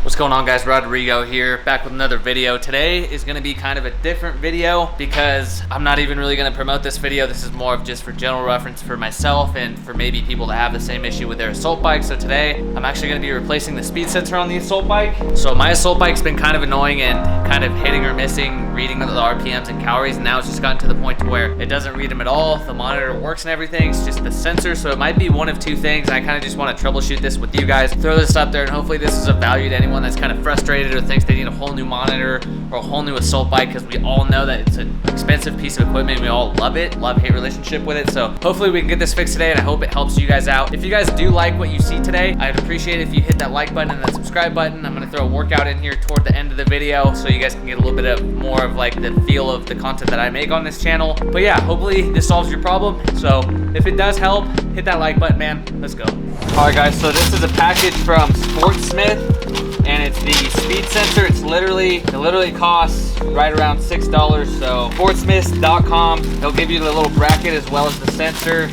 What's going on, guys? Rodrigo here, back with another video. Today is going to be kind of a different video because I'm not even really going to promote this video. This is more of just for general reference for myself and for maybe people that have the same issue with their assault bike. So today I'm actually going to be replacing the speed sensor on the assault bike. So my assault bike's been kind of annoying and kind of hitting or missing reading the RPMs and calories, and now it's just gotten to the point to where it doesn't read them at all. The monitor works and everything, it's just the sensor. So it might be one of two things. I kind of just want to troubleshoot this with you guys, throw this up there, and hopefully this is of value to anyone that's kind of frustrated or thinks they need a whole new monitor or a whole new assault bike, because we all know that it's an expensive piece of equipment. We all love it, love-hate relationship with it. So hopefully we can get this fixed today, and I hope it helps you guys out. If you guys do like what you see today, I'd appreciate it if you hit that like button and that subscribe button. I'm gonna throw a workout in here toward the end of the video so you guys can get a little bit of more of like the feel of the content that I make on this channel. But yeah, hopefully this solves your problem. So if it does help, hit that like button, man. Let's go. All right, guys, so this is a package from Sportsmith, and it's the speed sensor. It literally costs right around $6. So sportsmith.com, they'll give you the little bracket as well as the sensor.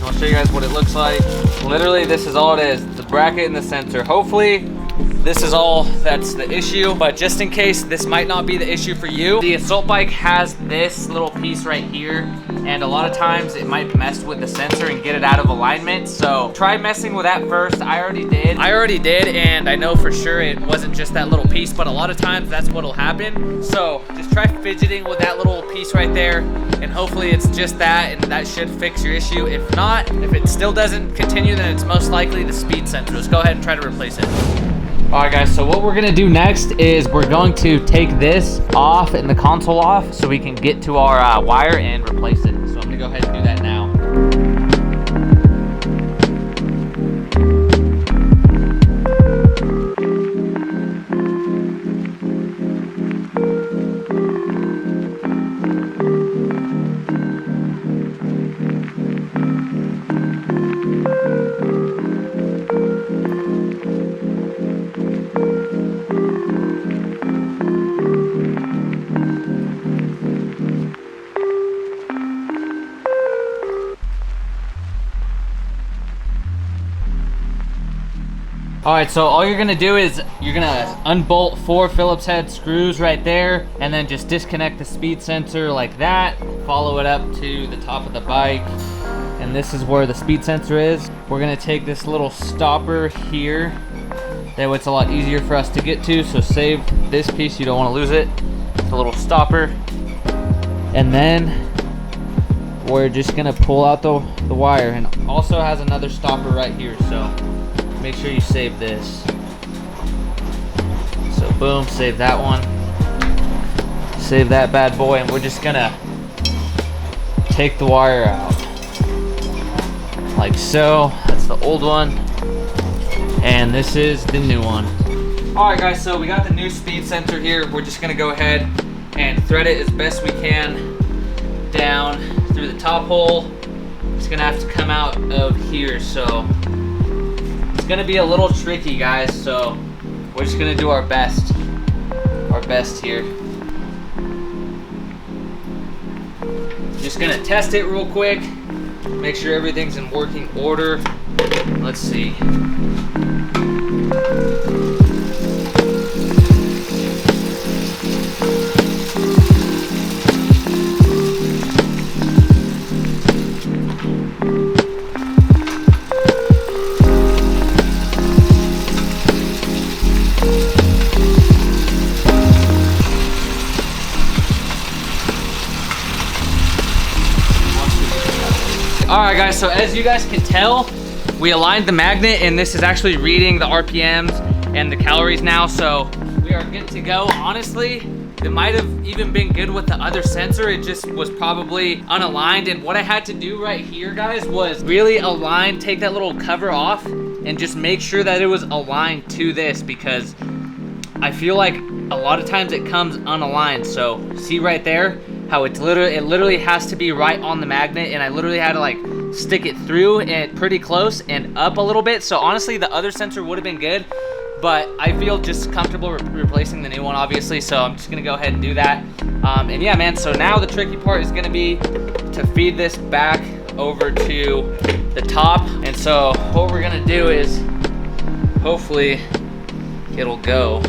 I'll show you guys what it looks like. Literally, this is all it is, the bracket and the sensor. Hopefully this is all that's the issue, but just in case this might not be the issue for you, the assault bike has this little piece right here, and a lot of times it might mess with the sensor and get it out of alignment. So try messing with that first. I already did, and I know for sure it wasn't just that little piece, but a lot of times that's what'll happen. So just try fidgeting with that little piece right there, and hopefully it's just that, and that should fix your issue. If not, if it still doesn't continue, then it's most likely the speed sensor. Let's go ahead and try to replace it. All right, guys, so what we're gonna do next is we're going to take this off and the console off so we can get to our wire and replace it. So I'm gonna go ahead and do that now. All right, so all you're gonna do is you're gonna unbolt 4 Phillips head screws right there, and then just disconnect the speed sensor like that. Follow it up to the top of the bike, and this is where the speed sensor is. We're gonna take this little stopper here. That way it's a lot easier for us to get to, so save this piece, you don't wanna lose it. It's a little stopper. And then we're just gonna pull out the wire, and also has another stopper right here, so make sure you save this. So boom, save that one. Save that bad boy, and we're just gonna take the wire out. Like so. That's the old one. And this is the new one. Alright, guys, so we got the new speed sensor here. We're just gonna go ahead and thread it as best we can down through the top hole. It's gonna have to come out of here, so gonna be a little tricky, guys, so we're just gonna do our best here. Just gonna test it real quick, make sure everything's in working order. Let's see. Alright, guys, so as you guys can tell, we aligned the magnet, and this is actually reading the RPMs and the calories now, so we are good to go. Honestly, it might have even been good with the other sensor. It just was probably unaligned, and what I had to do right here, guys, was really align, take that little cover off, and just make sure that it was aligned to this, because I feel like a lot of times it comes unaligned. So see right there how it literally has to be right on the magnet, and I literally had to like stick it through and pretty close and up a little bit. So honestly, the other sensor would have been good, but I feel just comfortable replacing the new one, obviously, so I'm just gonna go ahead and do that. And yeah, man, so now the tricky part is gonna be to feed this back over to the top. And so what we're gonna do is hopefully it'll go.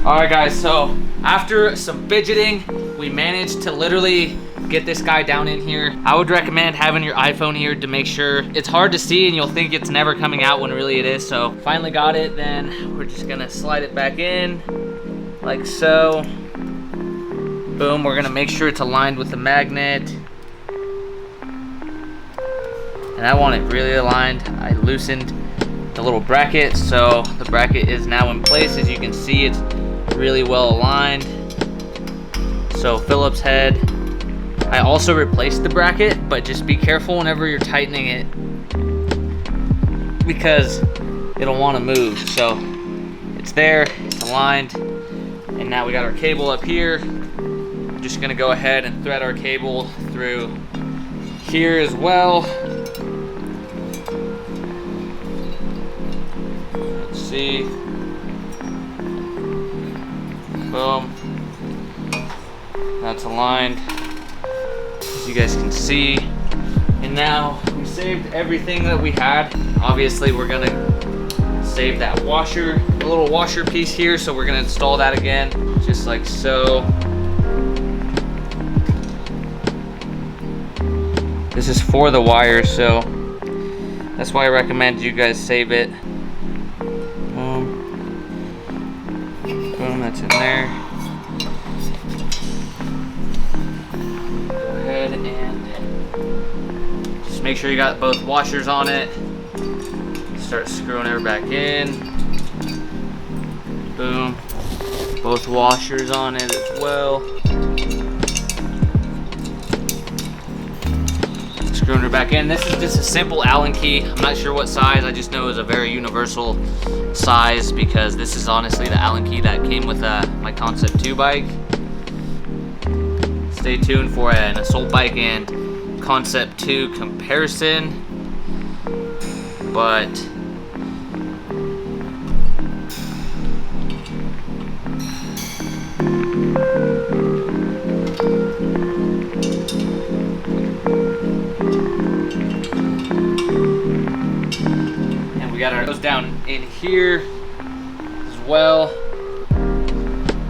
All right guys, so after some fidgeting, we managed to literally get this guy down in here. I would recommend having your iPhone here to make sure. It's hard to see and you'll think it's never coming out when really it is. So finally got it, then we're just gonna slide it back in like so. Boom, we're gonna make sure it's aligned with the magnet. And I want it really aligned. I loosened the little bracket, so the bracket is now in place. As you can see, it's really well aligned. So Phillips head. I also replaced the bracket, but just be careful whenever you're tightening it because it'll want to move. So it's there, it's aligned, and now we got our cable up here. I'm just gonna go ahead and thread our cable through here as well. Let's see. Boom. That's aligned, as you guys can see. And now we saved everything that we had. Obviously we're gonna save that washer, the little washer piece here, so we're gonna install that again, just like so. This is for the wire, so that's why I recommend you guys save it. Boom, that's in there. Make sure you got both washers on it. Start screwing her back in. Boom. Both washers on it as well. Screwing her back in. This is just a simple Allen key. I'm not sure what size. I just know it's a very universal size because this is honestly the Allen key that came with my Concept 2 bike. Stay tuned for an assault bike and Concept 2 comparison, but and we got our nose down in here as well.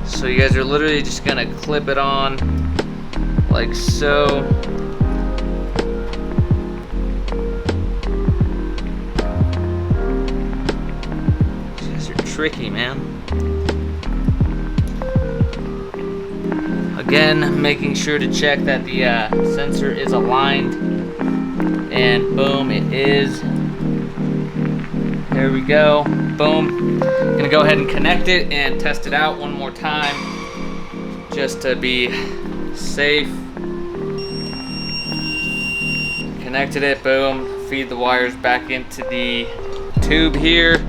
So you guys are literally just gonna clip it on like so. Tricky, man. Again, making sure to check that the sensor is aligned, and boom, it is. There we go. Boom. Gonna go ahead and connect it and test it out one more time just to be safe. Connected it, boom. Feed the wires back into the tube here.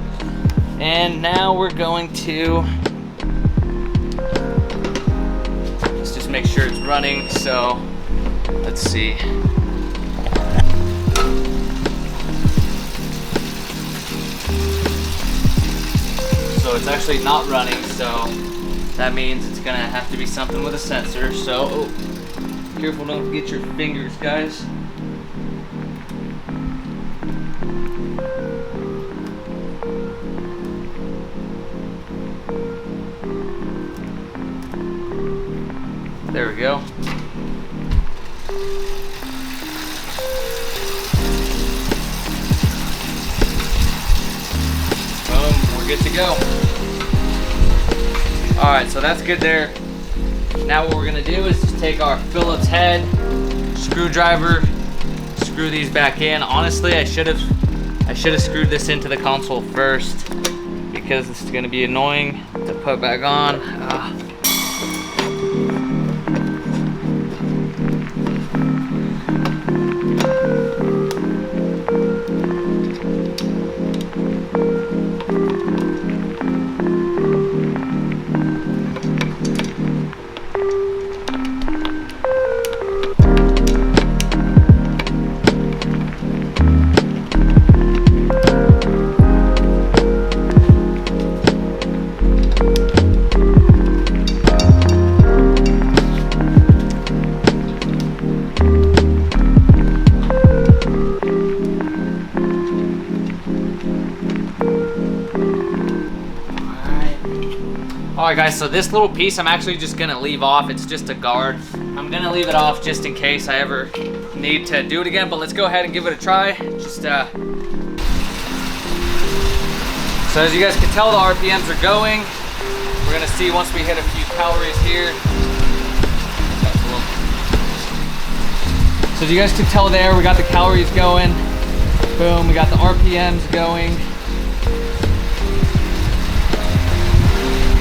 And now we're going to, let's just make sure it's running. So let's see. So it's actually not running, so that means it's gonna have to be something with a sensor. So, oh, careful, don't get your fingers, guys. There we go. Boom, we're good to go. All right, so that's good there. Now what we're gonna do is just take our Phillips head, screwdriver, screw these back in. Honestly, I should have screwed this into the console first because this is gonna be annoying to put back on. All right guys, so this little piece I'm actually just gonna leave off. It's just a guard. I'm gonna leave it off just in case I ever need to do it again, but let's go ahead and give it a try. Just so as you guys can tell, the RPMs are going. We're gonna see once we hit a few calories here. So as you guys can tell there, we got the calories going. Boom, we got the RPMs going.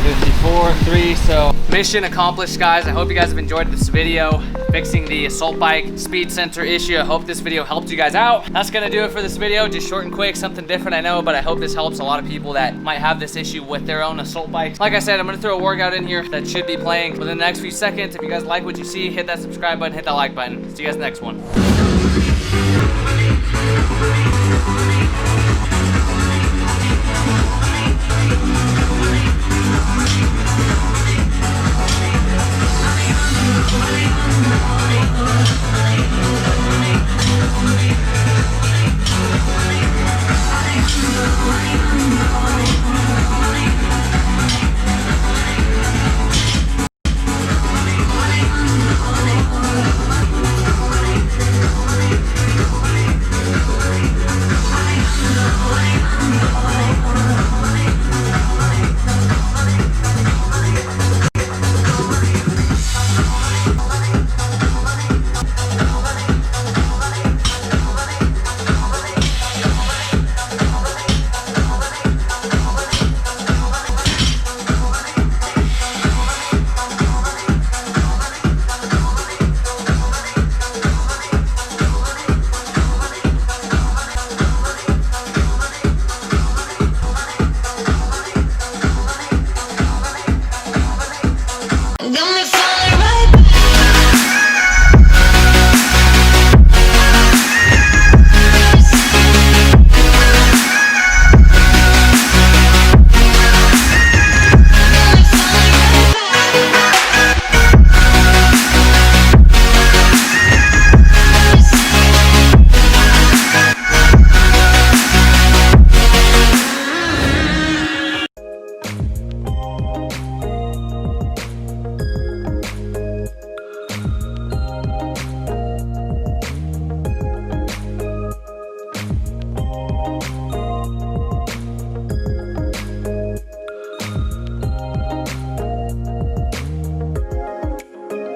54.3, so mission accomplished, guys. I hope you guys have enjoyed this video, fixing the assault bike speed sensor issue. I hope this video helped you guys out. That's gonna do it for this video. Just short and quick, something different, I know, but I hope this helps a lot of people that might have this issue with their own assault bikes. Like I said, I'm gonna throw a workout in here that should be playing within the next few seconds. If you guys like what you see, hit that subscribe button, hit that like button. See you guys next one.